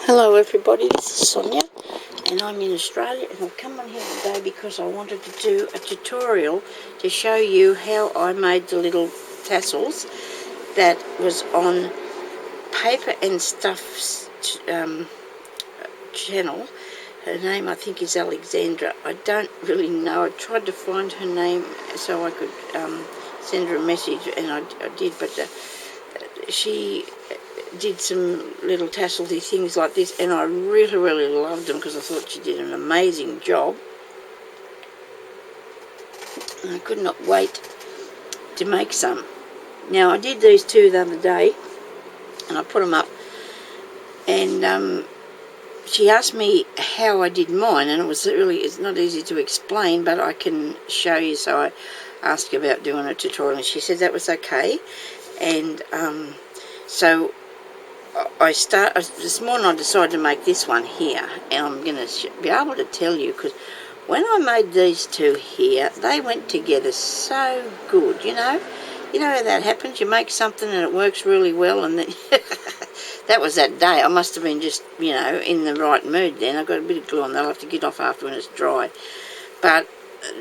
Hello everybody, this is Sonya and I'm in Australia, and I've come on here today because I wanted to do a tutorial to show you how I made the little tassels that was on PaperNsuff's channel. Her name I think is Alexandra. I don't really know. I tried to find her name so I could send her a message, and I did, but she did some little tassel-y things like this, and I really loved them because I thought she did an amazing job. And I could not wait to make some. Now I did these two the other day and I put them up, and she asked me how I did mine, and it's not easy to explain, but I can show you. So I asked her about doing a tutorial and she said that was okay. And so this morning I decided to make this one here, and I'm going to be able to tell you, because when I made these two here, they went together so good, you know how that happens. You make something and it works really well, and then that was that day. I must have been just, in the right mood then. I've got a bit of glue on that. I'll have to get off after when it's dry. But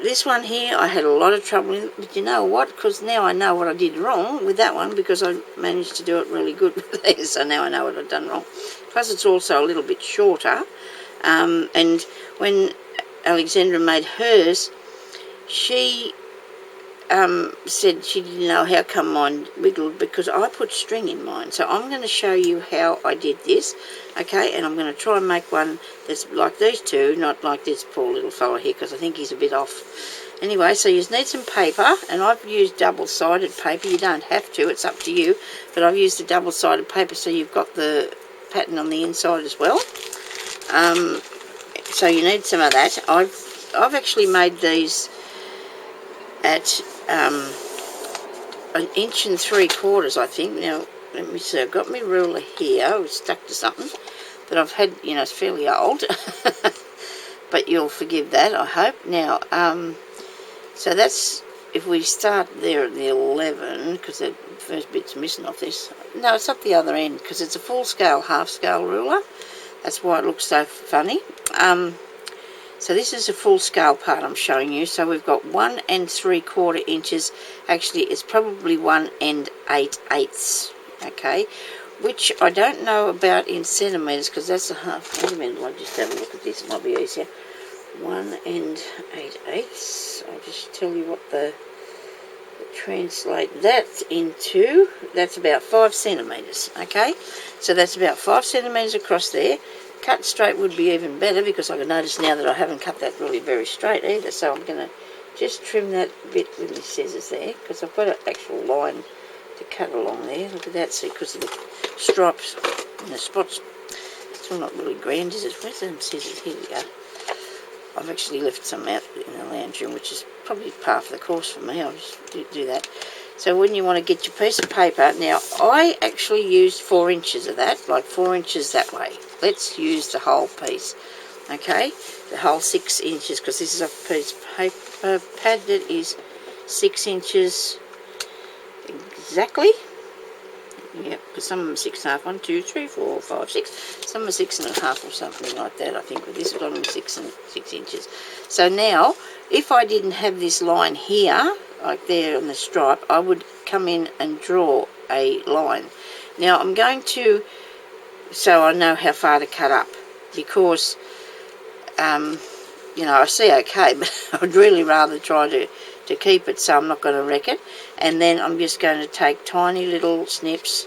this one here, I had a lot of trouble in, but you know what? Because now I know what I did wrong with that one, because I managed to do it really good with these, so now I know what I've done wrong. Plus it's also a little bit shorter, and when Alexandra made hers, she said she didn't know how come mine wiggled, because I put string in mine. So I'm going to show you how I did this, okay? And I'm going to try and make one that's like these two, not like this poor little fella here, because I think he's a bit off. Anyway, so you just need some paper, and I've used double-sided paper. You don't have to, it's up to you, but I've used the double-sided paper so you've got the pattern on the inside as well. So you need some of that. I've actually made these at 1 3/4 inches, I think. Now let me see, I've got my ruler here. I was stuck to something that I've had, it's fairly old but you'll forgive that, I hope. Now so that's, if we start there at the 11, because that first bit's missing off this. No, it's up the other end, because it's a full scale, half scale ruler. That's why it looks so funny. So this is a full scale part I'm showing you. So we've got 1 3/4 inches. Actually, it's probably 1 8/8, okay? Which I don't know about in centimetres, because that's a half. Wait a minute, I'll just have a look at this. It might be easier. 1 8/8. I'll just tell you what translate that into. That's about 5 centimetres, okay? So that's about 5 centimetres across there. Cut straight would be even better, because I can notice now that I haven't cut that really very straight either. So I'm going to just trim that bit with my scissors there, because I've got an actual line to cut along there. Look at that, see, because of the stripes and the spots. It's still not really grand, is it? Where's them scissors? Here we go. I've actually left some out in the lounge room, which is probably part of the course for me. I'll just do that. So when you want to get your piece of paper, now I actually used 4 inches of that, like 4 inches that way. Let's use the whole piece, okay? The whole 6 inches, because this is a piece of paper pad that is 6 inches exactly. Yeah, because some of them are 6.5. 1, 2, 3, 4, 5, 6. Some are 6.5 or something like that, I think. But this one was 6 inches. So now, if I didn't have this line here, like there on the stripe, I would come in and draw a line. Now I'm going to, so I know how far to cut up, because I see okay, but I'd really rather try to keep it, so I'm not going to wreck it. And then I'm just going to take tiny little snips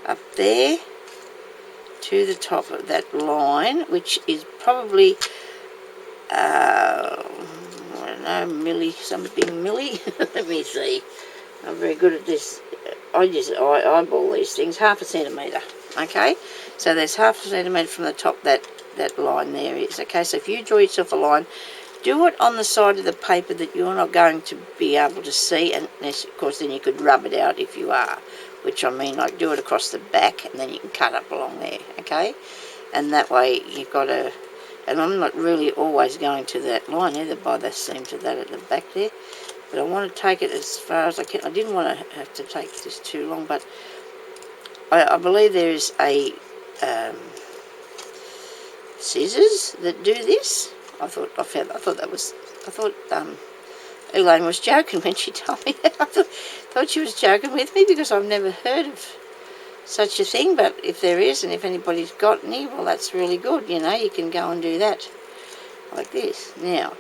up there to the top of that line, which is probably I don't know, something milli. Let me see. I'm very good at this. I just eyeball these things. 1/2 centimetre. Okay, so there's 1/2 centimetre from the top. That line there is, okay. So if you draw yourself a line, do it on the side of the paper that you're not going to be able to see, and of course then you could rub it out if you are, which I mean, like, do it across the back, and then you can cut up along there, okay. And that way you've got a, and I'm not really always going to that line either, by the seam to that at the back there, but I want to take it as far as I can. I didn't want to have to take this too long, but I believe there is a scissors that do this. I thought Elaine was joking when she told me that. I thought she was joking with me because I've never heard of such a thing, but if there is, and if anybody's got any, well, that's really good, you know, you can go and do that like this. Now,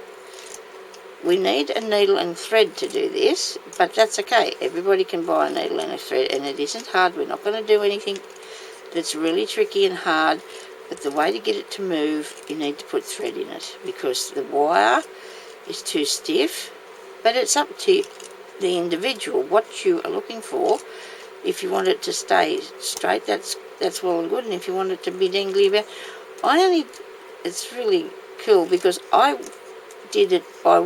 we need a needle and thread to do this, but that's okay. Everybody can buy a needle and a thread, and it isn't hard. We're not going to do anything that's really tricky and hard, but the way to get it to move, you need to put thread in it, because the wire is too stiff, but it's up to the individual what you are looking for. If you want it to stay straight, that's well and good, and if you want it to be dangly about, it's really cool because I did it by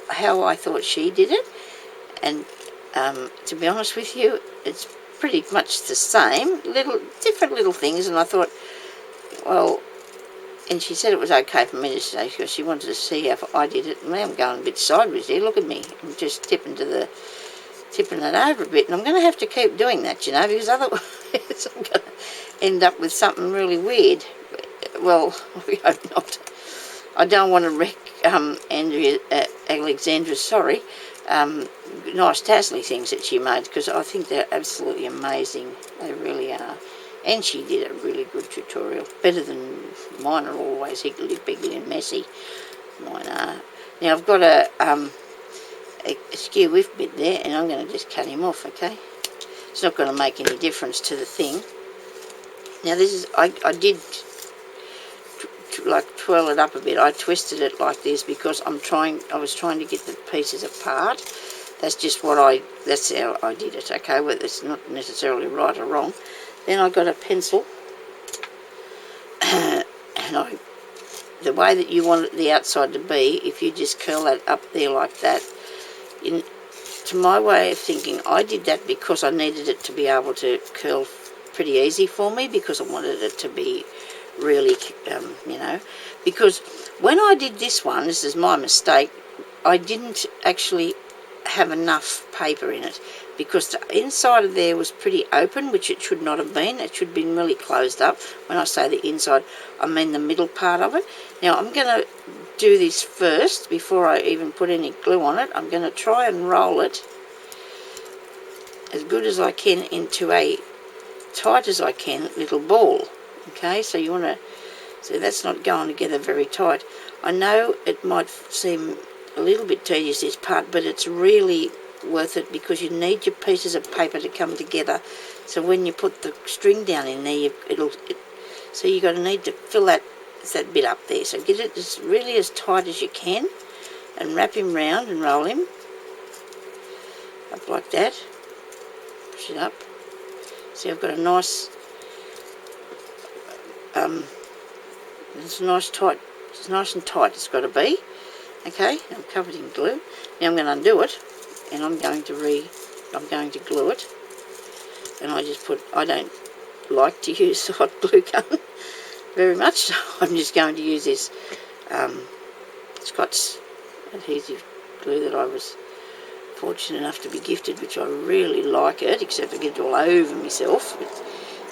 how I thought she did it, and to be honest with you, it's pretty much the same, different little things, and I thought, well, and she said it was okay for me to say because she wanted to see how I did it. And I'm going a bit sideways here, look at me, I'm just tipping it over a bit, and I'm going to have to keep doing that, you know, because otherwise I'm going to end up with something really weird. Well, we hope not. I don't want to wreck Alexandra's, nice tassely things that she made, because I think they're absolutely amazing. They really are. And she did a really good tutorial. Better than mine are always higgledy-piggledy and messy. Mine are. Now I've got a skew width bit there, and I'm going to just cut him off, okay? It's not going to make any difference to the thing. Now this is, I did like twirl it up a bit. I twisted it like this because I was trying to get the pieces apart. That's just that's how I did it, okay? Well, it's not necessarily right or wrong. Then I got a pencil, and the way that you want the outside to be, if you just curl that up there like that, to my way of thinking, I did that because I needed it to be able to curl pretty easy for me, because I wanted it to be really, you know, because when I did this one, this is my mistake, I didn't actually have enough paper in it, because the inside of there was pretty open, which it should not have been. It should have been really closed up. When I say the inside, I mean the middle part of it. Now I'm going to do this first before I even put any glue on it. I'm going to try and roll it as good as I can into a tight as I can little ball. Okay, so you want to, so that's not going together very tight. I know it might seem a little bit tedious, this part, but it's really worth it, because you need your pieces of paper to come together. So when you put the string down in there, so you're going to need to fill that bit up there. So get it really as tight as you can, and wrap him round and roll him up like that. Push it up. See, I've got a nice, it's nice and tight. It's got to be. Okay, I'm covered in glue. Now I'm going to undo it, and I'm going to glue it. And I don't like to use hot glue gun very much, so I'm just going to use this Scott's adhesive glue that I was fortunate enough to be gifted, which I really like it, except I get it all over myself. But,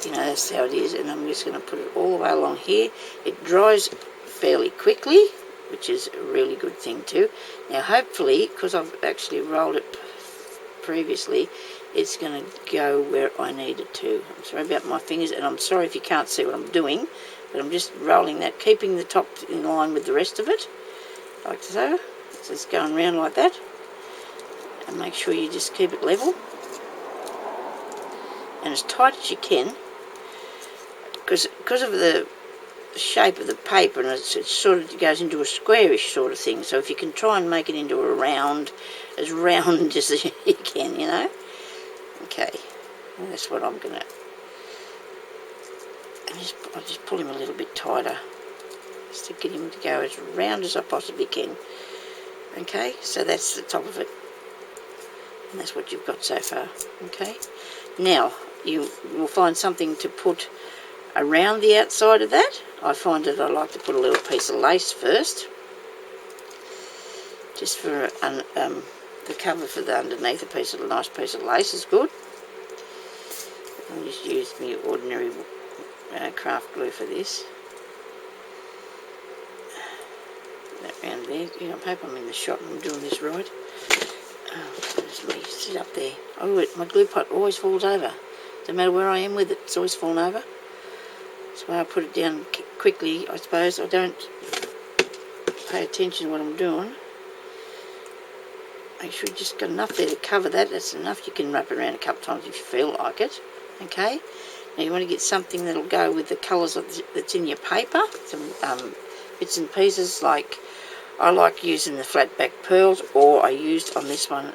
you know, that's how it is. And I'm just going to put it all the way along here. It dries fairly quickly, which is a really good thing too. Now hopefully, because I've actually rolled it previously, it's going to go where I need it to. I'm sorry about my fingers, and I'm sorry if you can't see what I'm doing, but I'm just rolling that, keeping the top in line with the rest of it, like so. So it's going round like that, and make sure you just keep it level and as tight as you can, because of the shape of the paper, and it sort of goes into a squarish sort of thing. So if you can try and make it into a round as you can, you know. Okay, and that's what I'm gonna. I'll just pull him a little bit tighter, just to get him to go as round as I possibly can. Okay, so that's the top of it, and that's what you've got so far. Okay, now you will find something to put around the outside of that. I find that I like to put a little piece of lace first, just for the cover for the underneath. A nice piece of lace is good. I'll just use my ordinary craft glue for this. around there. I hope I'm in the shot and I'm doing this right. There's me, sit up there. Oh, my glue pot always falls over. No matter where I am with it, it's always fallen over. So I put it down quickly, I suppose. I don't pay attention to what I'm doing. Make sure you just got enough there to cover that. That's enough. You can wrap it around a couple of times if you feel like it. Okay. Now you want to get something that'll go with the colours that's in your paper. Some bits and pieces, like I like using the flat back pearls, or I used on this one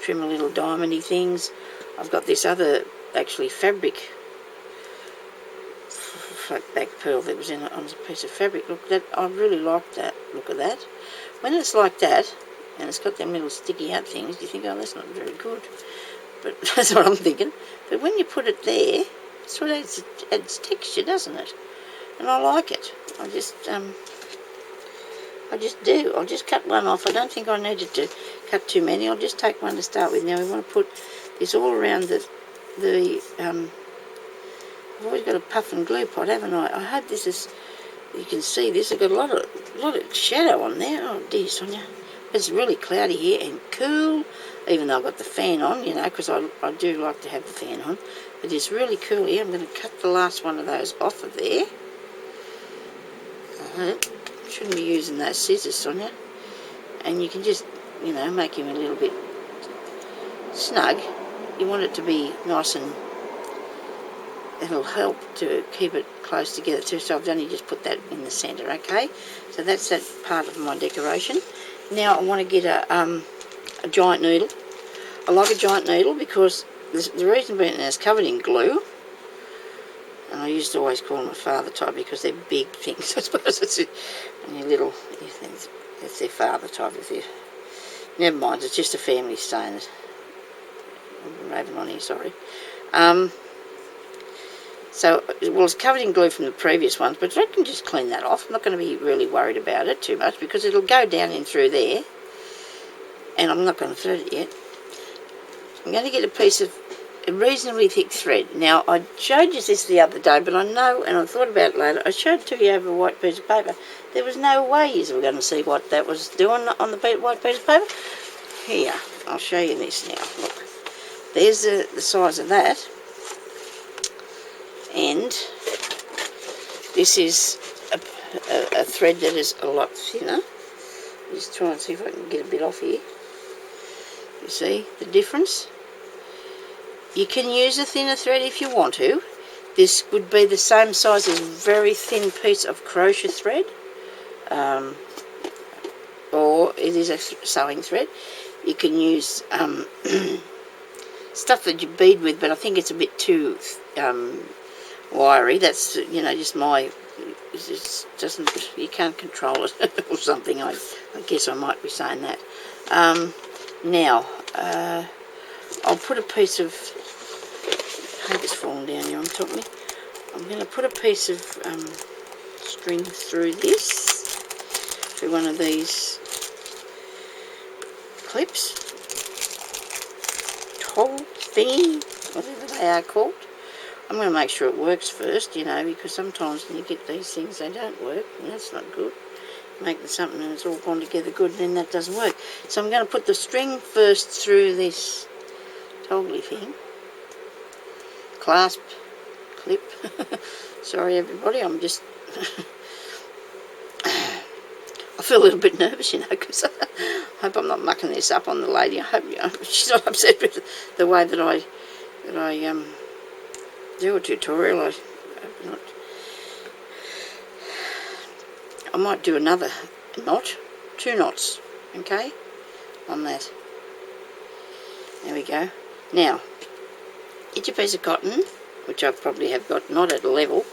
trim a little diamondy things. I've got this other actually fabric flat back pearl that was on a piece of fabric. Look, that I really like that. Look at that. When it's like that and it's got them little sticky out things, you think, oh, that's not very good. But that's what I'm thinking. But when you put it there, it sort of adds texture, doesn't it? And I like it. I just do. I'll just cut one off. I don't think I needed to cut too many. I'll just take one to start with. Now we want to put this all around the I've always got a puff and glue pot, haven't I? I hope this is, you can see this. I've got a lot of shadow on there. Oh dear, Sonya. It's really cloudy here and cool, even though I've got the fan on, because I do like to have the fan on. But it's really cool here. I'm going to cut the last one of those off of there. Shouldn't be using those scissors, Sonya. And you can just, make him a little bit snug. You want it to be nice, and it'll help to keep it close together too. So I've only just put that in the centre, okay? So that's that part of my decoration. Now I want to get a giant needle. I like a giant needle because the reason being it's covered in glue. And I used to always call them a father type because they're big things. I suppose it's it's their father type. Never mind, it's just a family stain. I'm raving on here, sorry. So, it's covered in glue from the previous ones, but I can just clean that off. I'm not going to be really worried about it too much because it'll go down in through there. And I'm not going to thread it yet. I'm going to get a piece of a reasonably thick thread. Now, I showed you this the other day, but I know, and I thought about it later, I showed it to you over a white piece of paper. There was no way you were going to see what that was doing on the white piece of paper. Here, I'll show you this now. Look, there's the size of that. And this is a thread that is a lot thinner. Just try and see if I can get a bit off here. You see the difference? You can use a thinner thread if you want to. This would be the same size as a very thin piece of crochet thread. Or it is a sewing thread. You can use stuff that you bead with, but I think it's a bit too wiry. That's just my. It doesn't. You can't control it or something. I guess I might be saying that. Now I'll put a piece of. Paper's falling down here on top of me. I'm going to put a piece of string through this, through one of these clips, toll thingy, whatever they are called. I'm going to make sure it works first, because sometimes when you get these things, they don't work, and that's not good. Making something and it's all gone together good, and then that doesn't work. So I'm going to put the string first through this toggly thing. Clasp clip. Sorry everybody, I'm just I feel a little bit nervous, because I hope I'm not mucking this up on the lady. I hope she's not upset with the way that I do a tutorial. I hope not. I might do another knot, 2 knots, okay, on that. There we go. Now, get your piece of cotton, which I probably have got not at a level.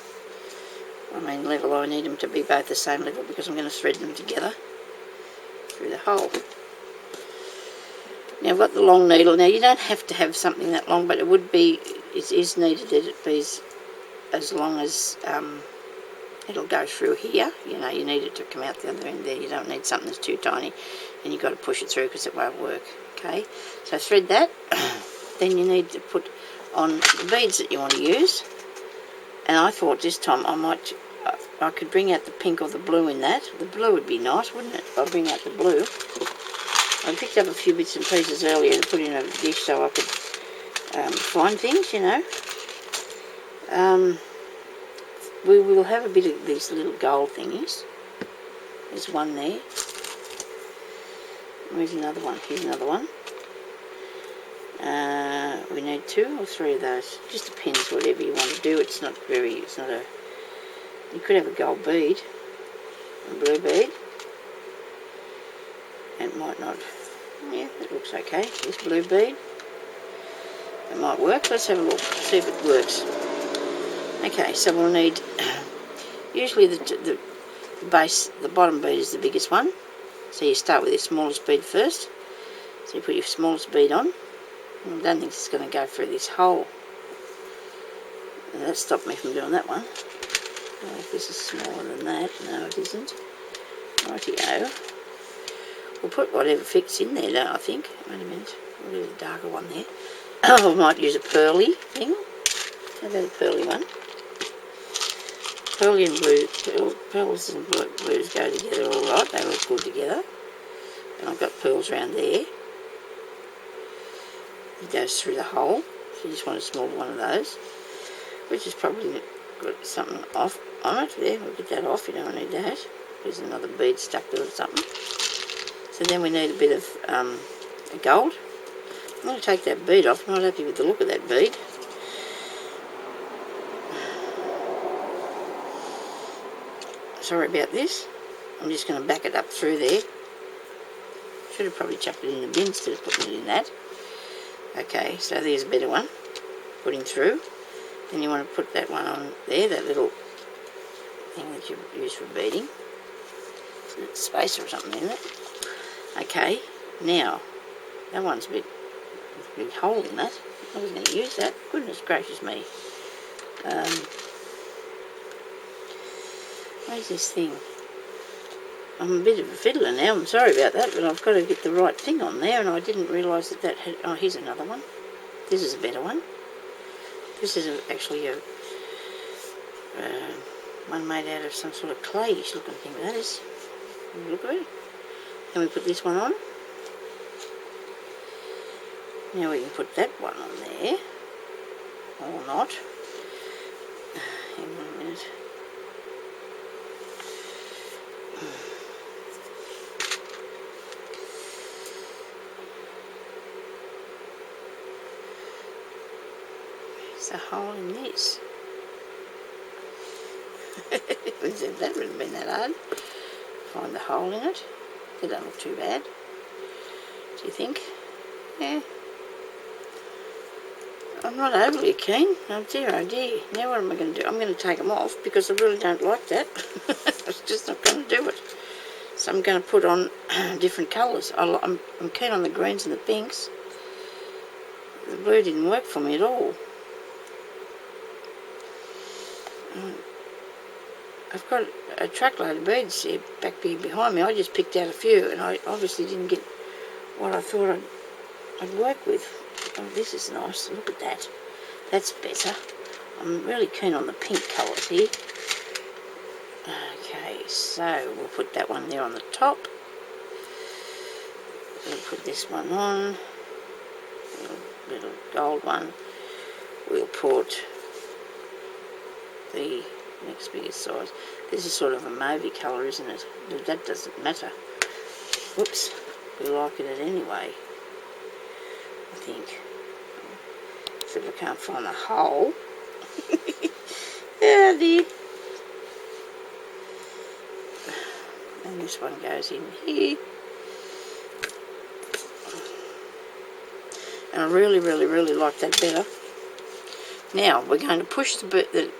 Level, I need them to be both the same level because I'm going to thread them together through the hole. Now I've got the long needle. Now you don't have to have something that long, but it is needed that it be as long as it'll go through here. You need it to come out the other end there. You don't need something that's too tiny, and you've got to push it through because it won't work. Okay, so thread that. Then you need to put on the beads that you want to use. And I thought this time I might I could bring out the pink or the blue in that. The blue would be nice, wouldn't it? I'll bring out the blue. I picked up a few bits and pieces earlier to put in a dish so I could find things, you know. We will have a bit of these little gold thingies. There's one there. Where's another one? Here's another one. We need 2 or 3 of those. Just depends whatever you want to do. It's not a... You could have a gold bead, a blue bead. It might not. Yeah, it looks okay. This blue bead. It might work. Let's have a look. See if it works. Okay, so we'll need... Usually the base, the bottom bead is the biggest one. So you start with your smallest bead first. So you put your smallest bead on. I don't think it's going to go through this hole. And that stopped me from doing that one. Oh, if this is smaller than that. No, it isn't. Rightio. We'll put whatever fits in there, don't I think. Wait a minute. We'll do the darker one there. Oh, I might use a pearly thing. How about a pearly one? Pearly and blue. Pearls and blues go together alright. They look good together. And I've got pearls around there. It goes through the hole. So you just want a small one of those. Which is probably got something off on it. There, we'll get that off. You don't need that. There's another bead stuck to it or something. So then we need a bit of gold. I'm going to take that bead off. I'm not happy with the look of that bead. Sorry about this. I'm just going to back it up through there. Should have probably chucked it in the bin instead of putting it in that. Okay, so there's a better one. Putting through. Then you want to put that one on there, that little thing that you use for beading. It's a spacer or something in it. Okay, now, that one's a big hole in that. I was going to use that. Goodness gracious me. Where's this thing? I'm a bit of a fiddler now. I'm sorry about that, but I've got to get the right thing on there, and I didn't realise that that had... Oh, here's another one. This is a better one. This is actually a one made out of some sort of clayish looking thing. That is. Look at it. Then we put this one on. Now we can put that one on there. Or not. Hang on a minute. There's a hole in this. That wouldn't have been that hard. Find the hole in it. It don't look too bad. Do you think? Yeah. I'm not overly keen. Oh dear, oh dear. Now what am I going to do? I'm going to take them off because I really don't like that. I'm just not going to do it. So I'm going to put on different colours. I'm keen on the greens and the pinks. The blue didn't work for me at all. I've got a truckload of beads here back behind me. I just picked out a few and I obviously didn't get what I thought I'd work with. Oh, this is nice. Look at that. That's better. I'm really keen on the pink colours here. Okay, so we'll put that one there on the top. We'll put this one on. Little gold one. We'll put the next biggest size. This is sort of a mauvey colour, isn't it? But that doesn't matter. Whoops. We like it anyway. I think. Except I can't find the hole. Yeah, dear. And this one goes in here. And I really, really, really like that better. Now we're going to push the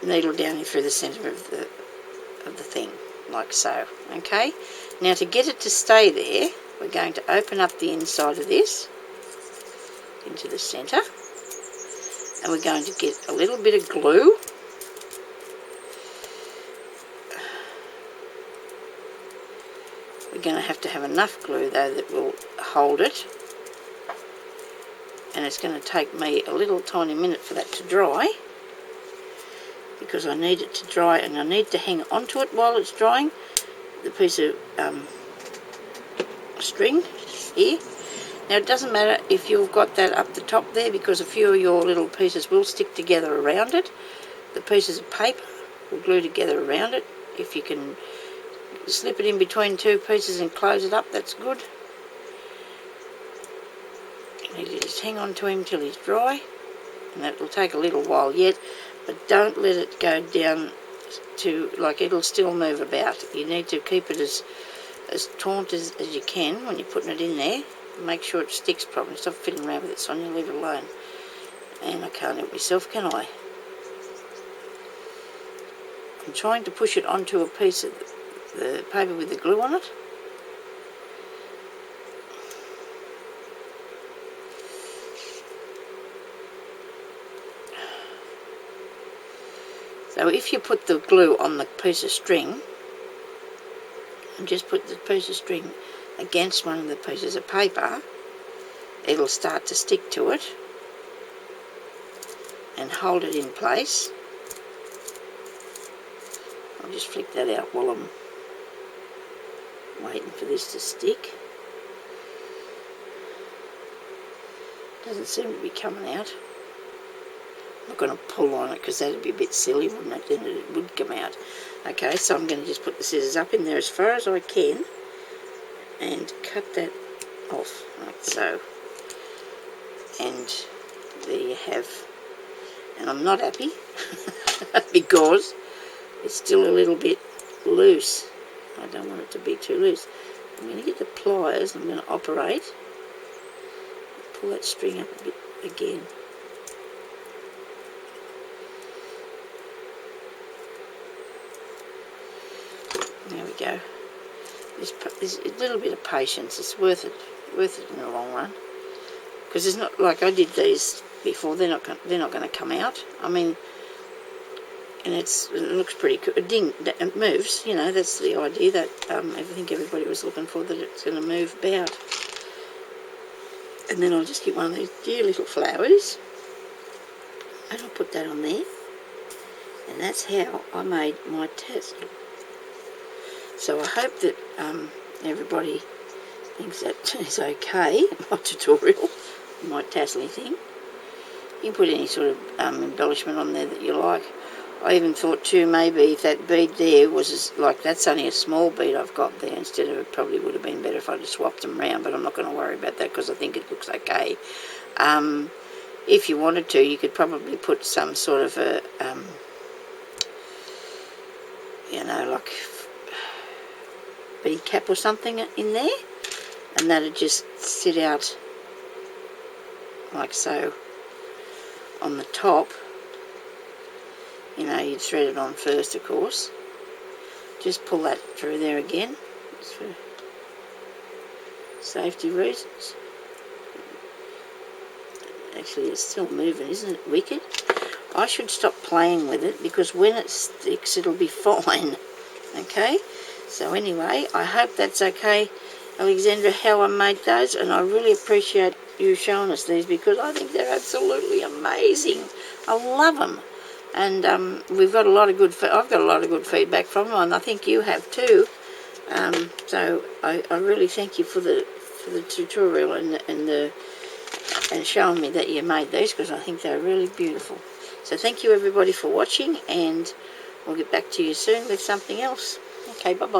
needle down in through the centre of the thing, like so. Okay. Now to get it to stay there, we're going to open up the inside of this into the centre, and we're going to get a little bit of glue. We're going to have enough glue though that will hold it. and it's going to take me a little tiny minute for that to dry, because I need it to dry and I need to hang onto it while it's drying, the piece of string here. Now it doesn't matter if you've got that up the top there, because a few of your little pieces will stick together around it. The pieces of paper will glue together around it. If you can slip it in between two pieces and close it up, that's good. You need to just hang on to him till he's dry, and that will take a little while yet, but don't let it go down to, like, it'll still move about. You need to keep it as taut as you can when you're putting it in there. Make sure it sticks properly. Stop fiddling around with it, Sonya, leave it alone. And I can't help myself, can I? I'm trying to push it onto a piece of the paper with the glue on it. So if you put the glue on the piece of string, and just put the piece of string against one of the pieces of paper, it'll start to stick to it and hold it in place. I'll just flick that out while I'm waiting for this to stick. Doesn't seem to be coming out. I'm not going to pull on it because that'd be a bit silly, wouldn't it? Then it would come out. Okay, so I'm going to just put the scissors up in there as far as I can and cut that off like so. And there you have. And I'm not happy because it's still a little bit loose. I don't want it to be too loose. I'm going to get the pliers, I'm going to operate. Pull that string up a bit again. There we go. There's a little bit of patience. It's worth it in the long run. Because it's not like I did these before. They're not going to come out. I mean, and it looks pretty cool. It moves. You know, that's the idea that I think everybody was looking for, that it's going to move about. And then I'll just get one of these dear little flowers, and I'll put that on there. And that's how I made my tassel. So I hope that everybody thinks that is okay, my tutorial, my tasseling thing. You can put any sort of embellishment on there that you like. I even thought too, maybe if that bead there was like, that's only a small bead I've got there instead of, it probably would have been better if I'd have swapped them around, but I'm not going to worry about that because I think it looks okay. If you wanted to, you could probably put some sort of a, you know, like bead cap or something in there, and that'd just sit out like so on the top. You know, you'd thread it on first, of course. Just pull that through there again, just for safety reasons. Actually, it's still moving, isn't it wicked? I should stop playing with it because when it sticks, it'll be fine. Okay? So anyway, I hope that's okay, Alexandra, how I made those, and I really appreciate you showing us these because I think they're absolutely amazing. I love them. And we've got a lot of good. I've got a lot of good feedback from them, and I think you have too. So I really thank you for the tutorial and showing me that you made these, because I think they're really beautiful. So thank you everybody for watching, and we'll get back to you soon with something else. Okay, bye bye.